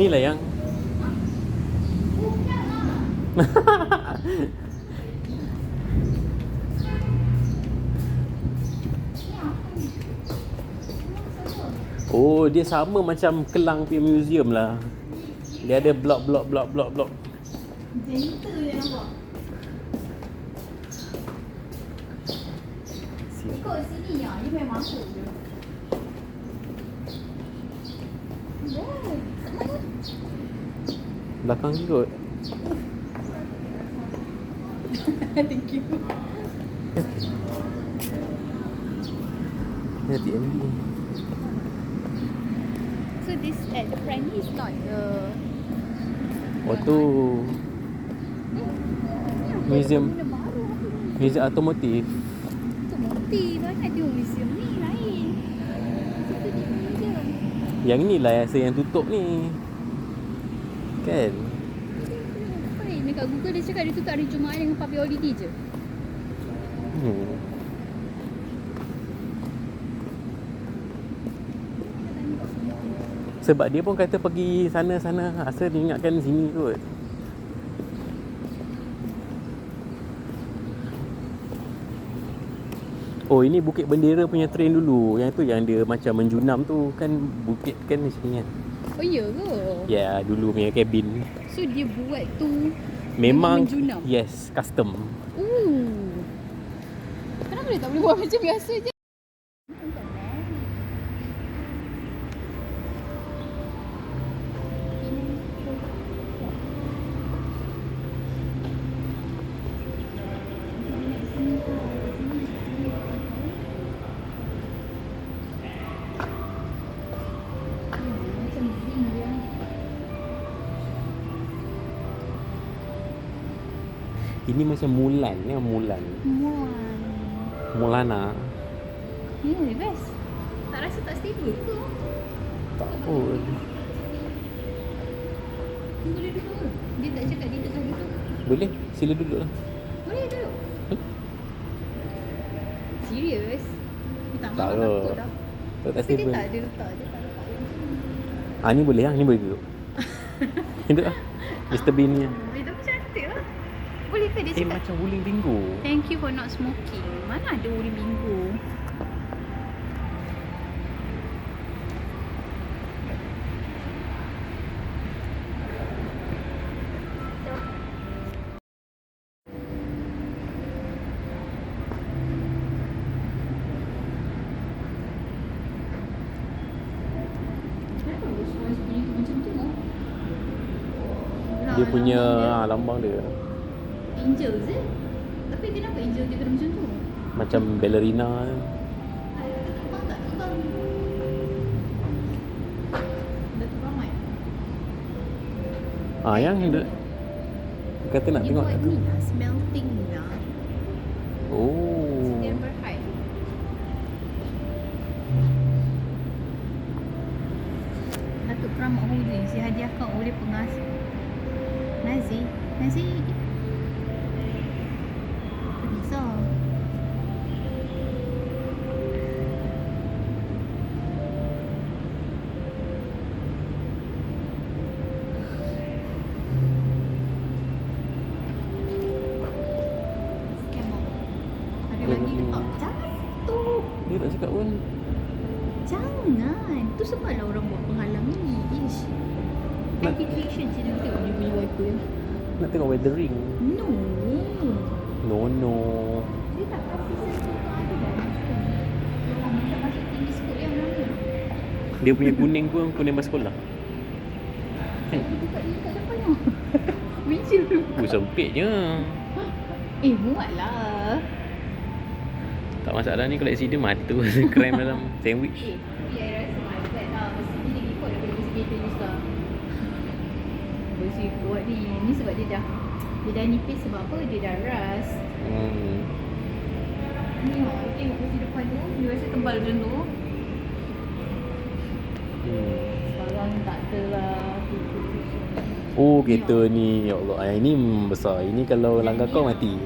lah yang oh, dia sama macam Kelang punya museum lah. Dia ada blok. Gentle je nampak. Ikut sini ya, dia memang masuk je. Belakang kot. Thank you. Hati ni. So this at the front is not the Oh tu museum otomotif. otomotif. Mana tengok museum ni lain. Kita tengok museum. Yang ni lah yang tutup ni. Kan? Apa ni? Dekat Google dia cakap dia tutup hari Jumaat dengan public holiday je. Sebab dia pun kata pergi sana-sana. Asal dia ingatkan sini kot. Oh, ini Bukit Bendera punya train dulu. Yang tu yang dia macam menjunam tu kan bukit kan di sini kan. Oh iya ke? Ya, dulu punya kabin. So dia buat tu Memang menjunam? yes, custom. Kenapa dia tak boleh buat macam biasa je? Ini macam Mulan ya, Mulana. Ni best. Tak rasa tak stable ke? Tak pun. Ni boleh duduk ke? Dia tak cakap dia tengah duduk. Boleh, sila duduk lah. Boleh duduk? Serius? Dia tak Tak mahu ke? takut dah. Tak Tapi dia stable. tak ada letak. Dia tak letak yang Ah, ni boleh lah, ni boleh duduk. Duduk lah. Mr. Bean ni. boleh tapi cantik lah. Boleh ke dia cakap? Macam Wuling Bingo. Thank you for not smoking. Mana ada Uri Minggu? Dia punya lambang dia Angel is it? Tapi kenapa Angel dia kena macam tu? macam ballerina. Terbang tak terbang? Datuk Ramai. Yang dia kata nak Dia tengok buat tu. ni lah, smelting lah. Oh. Denver High. Datuk Keramat Holdings dihadiahkan oleh pengasas Nazi bisa. Scammer. Ada lagi tak? Jangan tu. Dia tak cakap pun. Jangan. Tu sebablah orang buat penghalang ni. Ish. Application je dia tengok dia punya wiper. Nak tengok weathering. No. No. Dia tak kasi sentuh tu ada dah. Orang tak masuk tinggi skop yang mana. Dia punya kuning pun kuning bas sekolah. Dia buka dia kat depan tu. Meja tu. Sempitnya. Muatlah. Tak masalah ni kalau accident mati tu. Crime dalam sandwich. Tapi I rasa macam lah. Mesti dia lagi kuat daripada besi kereta ni sekarang. Besi kuat ni. Ni sebab dia dah nipis sebab apa? Dia dah rust. Ni tengok besi depan tu. Dia rasa tebal macam tu. Sekarang tak ada lah. Oh, kereta ni. Ya Allah. Yang ni besar. Ini kalau langgar kau mati.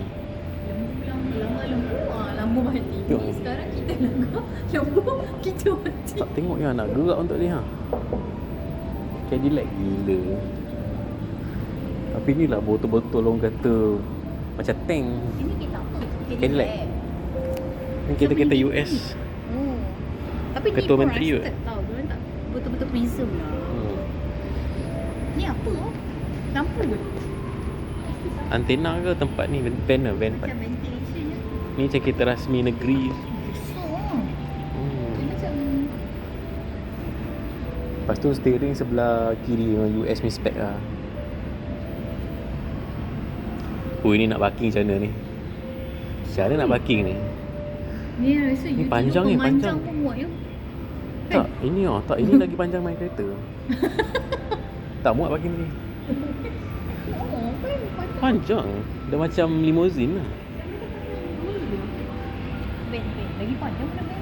Lambu mati. Tengok. Ni sekarang kita langgar lambu kita mati. Tak tengok yang nak gerak untuk dia. Cadillac gila. Tapi ni lah betul-betul orang kata macam tank. Ini kereta apa? Cadillac. Ni kereta-kereta US. Oh. Tapi ni Ketua Menteri pun kot. rusted tau. Diorang tak betul-betul prism lah. Ni apa oh? Lampu ke? Antena ke tempat ni? Van lah, van. Macam ventilation je. Ni macam kereta rasmi negeri. Besar. Dia macam Lepas tu steering sebelah kiri dengan US punya spec lah. Ini nak parking macam mana ni? Macam mana nak parking ni? ni rasa Ni you panjang ni, panjang. pun muat you. Tak, ini tak. Ini lagi panjang main kereta. Tak muat parking ni. Oh, kan panjang. Panjang. Dah macam limousine lah. Ben. Lagi panjang pun dah ben.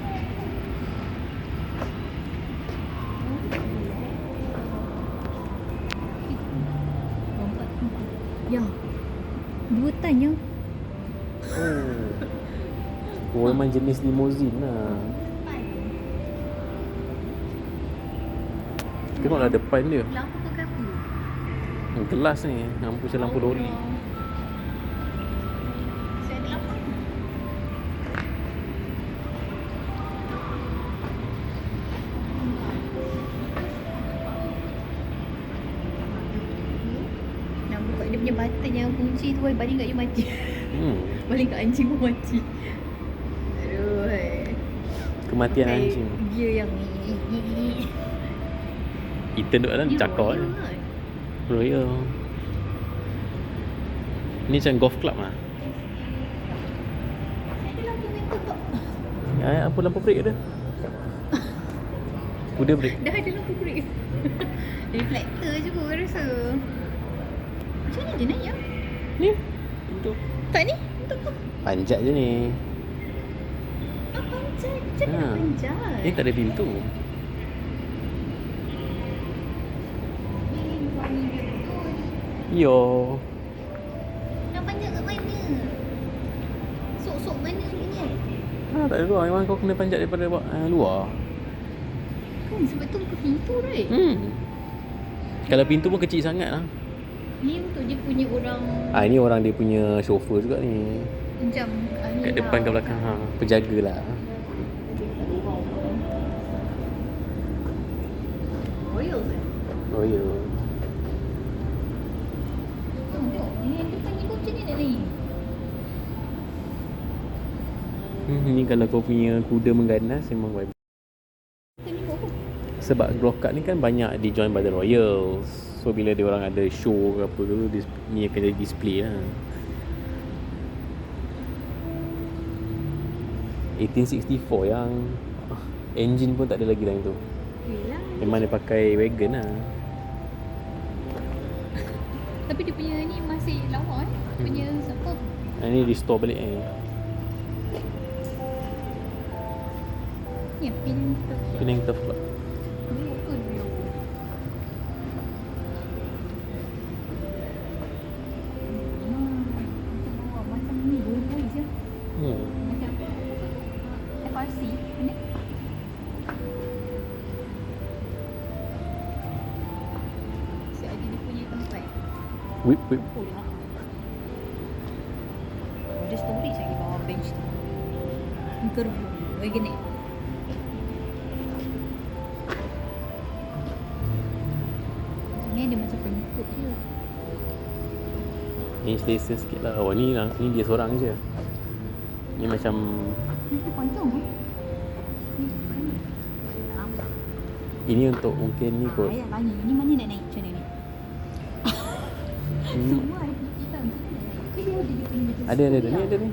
Ya. 2 tan je. Oh, memang jenis limousine lah. Tengoklah depan dia. Lampu pakai apa? Gelas ni. Lampu macam lampu lori. Saya ada lampu. Nak buka dia punya button yang kunci tu, baling kat you mati. Baling kat anjing pun mati. Aduh. Kematian Pakai anjing. gear yang ni. Kita duduk dalam cakap Royal kan. kan? Royal. Ni macam golf club lah. Ada lampu mental tak? Apa lampu brek dia? Kuda brek. Dah ada lampu brake. Reflektor je kot rasa. Macam mana dia naik ya? Ni. Untuk Tak ni? Untuk apa? panjat je ni. Ah, panjat. Macam mana nak panjat? Ni tak ada pintu. Yo. Nak panjat kat mana? Sok-sok mana punya? Tak ada luar. Memang kau kena panjat daripada luar. Kan sebab tu buka pintu right? Kalau pintu pun kecil sangat lah. Ni untuk dia punya orang Ini orang dia punya chauffeur juga ni. macam ni Kat lah, depan kat belakang. Penjaga lah. Royal ke? Oh ya. Tengok. Ni yang depan ni pun macam ni nak naik. Ni kalau kau punya kuda mengganas memang baik. Ni buat apa? Sebab golf cart ni kan banyak di join by the Royals. So bila dia orang ada show ke apa tu, ni akan jadi display lah. 1864 yang engine pun tak ada lagi dalam tu. Yelah. Memang dia pakai wagon lah. Tapi dia punya ni masih lawa eh. Punya siapa? Ni restore balik Ni pin tu. Penang turf pula. Ni apa dia? Macam ni boleh je. Macam FRC ni. Si ada dia punya tempat. Whip. Oh lah. Ada storage lagi bawah bench tu. Gerbu, wagonette. Ni dia macam penutup je. Ni selesa sikit lah. Oh ni dia seorang je. Ni macam Ni panjang eh. Ni kan. ini untuk mungkin ni kot. Ayah tanya, ni mana nak naik macam ni? Semua ada kita macam mana nak naik? Dia ada dia punya macam Ada stool lah. ada ni.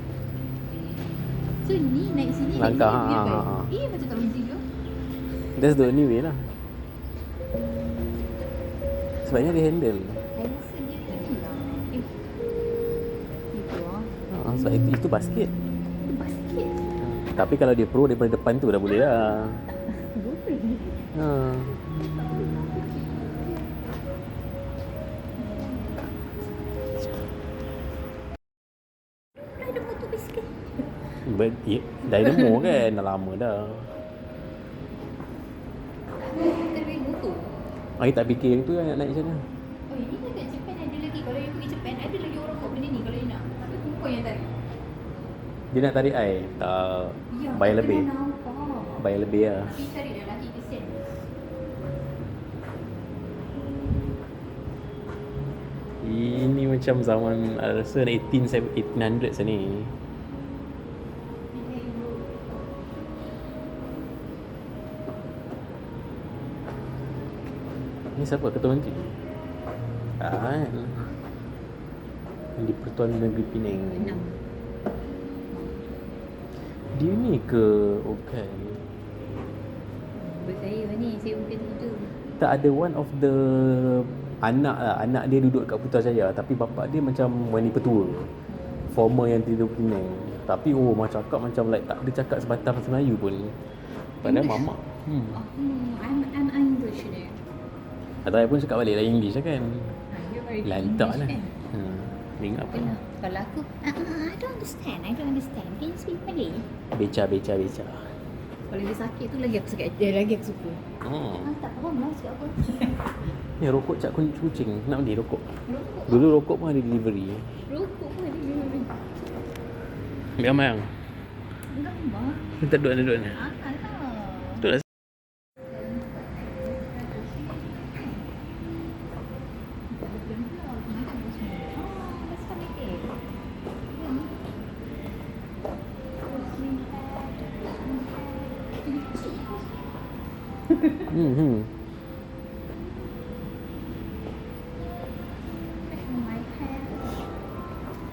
So ni naik sini Langkah, naik sini ha, dia ha, kan? ha. Macam tak berhenti ke? That's the only way lah. Sebab ni ada handle. Saya rasa dia ni lah. Itu lah. Sebab itu basket. Itu basket. Tapi kalau dia pro daripada depan tu dah boleh lah. Boleh. Ha. Dah ada motor basket. Dynamo kan dah lama dah. Kita beli motor. I tak fikir yang tu lah nak naik macam mana. Oh, ini kan kat Japan ada lagi. Kalau you pergi Japan, ada lagi orang buat benda ni kalau you nak. Tapi perempuan yang tarik. Dia nak tarik I, tak Ya, bayar tak lebih. pernah nampak. Bayar lebih lah. Tapi cari dah lagi kesian. Ini macam zaman rasa 1800s ni. Ni siapa? Ketua Menteri? Kan. Di Pertuan Negeri Penang. Enam. Dia ni ke? Bukan. Berkaya ni, saya bukan tidur. Tak ada one of the anak lah. Anak dia duduk kat Putrajaya. Tapi bapak dia macam wanita petua. Former yang tidur Penang. Tapi macam cakap macam like tak ada cakap sebatang bahasa Melayu pun. Padahal English? mamak. I'm English ni. Atau I pun cakap balik lah English lah kan. You're very Lantak English lah. kan? Dengar apa? Kenapa? Kalau aku, I don't understand. Can you speak Malay? Beca. Kalau dia sakit tu lagi aku suka. Lagi aku suka. Tak faham lah cakap apa. Ni rokok cap kucing. Nak beli rokok. Rokok. Dulu rokok pun ada delivery. Rokok pun ada delivery. Ambil gambar yang. Gambar. Kita duduk ni. Alah. Duduk lah.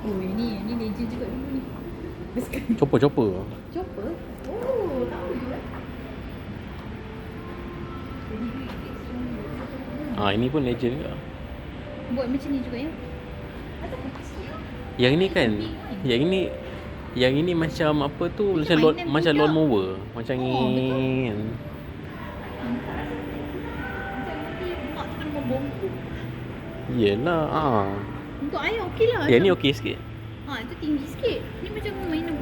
Oh, ini legend juga dulu ni. Chopper. Chopper? Oh, tahu juga. Ini pun legend juga. Buat macam ni juga ya. Atau Yang ni kan. Yang ini macam apa tu? Macam lawnmower. Macam ni kan. macam nanti mak tu kena membongkuk. Yelah. Untuk ayah okey lah. Yang ni okey sikit. Itu tinggi sikit. Ni macam mainan